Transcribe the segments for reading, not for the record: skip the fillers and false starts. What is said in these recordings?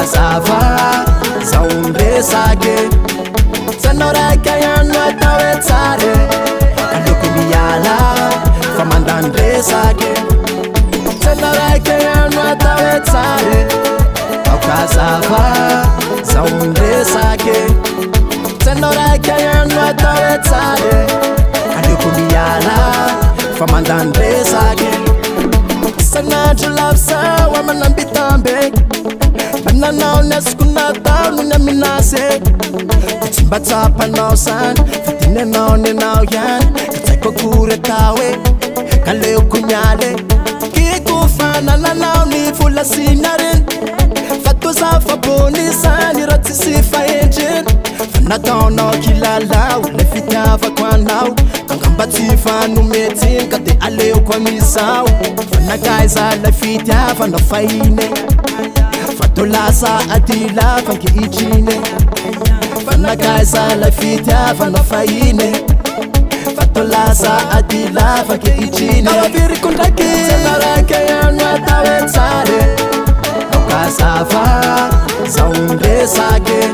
Aukazava zaundesake Senoreka yanu atawetsare Alukubiyala famandandesake Senoreka yanu atawetsare Aukazava zaundesake Senoreka yanu atawetsare Alukubiyala famandandesake Sanajulapsa wamanambitambe Banana neskuna taunu na minase Kutimbatsa panao san Fatine nao ne nao yan Katako kure tawe Kale ukunyale Kikufana na nao ni fula sinarin Fatu zafa boni san Irati sifa engine Fanatao nao kilala Ule fitava kwa nao Kangambati fanu metin Kate aleo kwa misao Fanagaiza la fitava na faine Fatolasa atila fanki ichine Fanagaiza la fitava na faine Fatolasa atila fanki ichine Nawabiri kundaki Senareke yanu atawetsare Aukazava zaundesake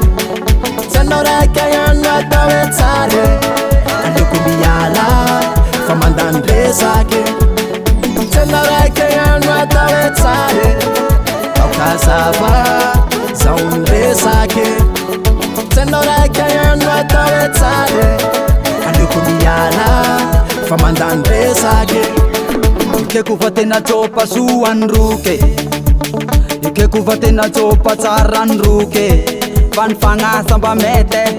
Senoreka yanu atawetsare Alukubiyala famandandesake Senoreka yanu atawetsare Aukazava zaundesake Senoreka yanu atawetsare Alukubiyala famandandesake Ikekuva tena chopa suanruke Ikekuva tena chopa tsaranruke Fanfanga samba mete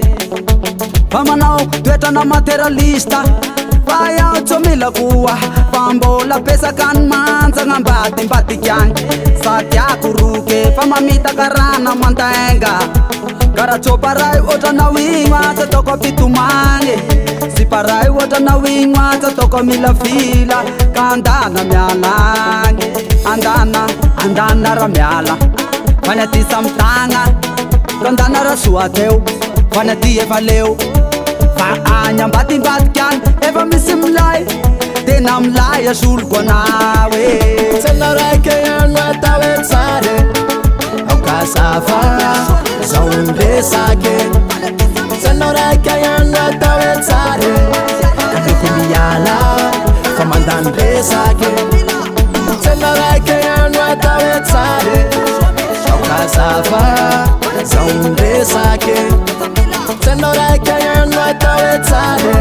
Famanao tueta na materialista Vaya uchomila kuwa Pambola pesa kan manza ngambati mbati kyang Satya kuruke Famamita karana mantaenga Kara choparai ota na wingwa Tatoko pitumange Siparai ota na wingwa Tatoko mila fila Kandana mialange Andana ramyala Fanyati samtanga Kandana rasuateu Fanyati evaleu Faanya mbati kyan Eva misimlai Tena mlai asul kwa nawe Senoreka yanu atawetsare Aukazava zaundesake Senoreka yanu atawetsare Alukubiyala famandandesake Senoreka yanu atawetsare Aukazava zaundesake Senoreka yanu atawetsare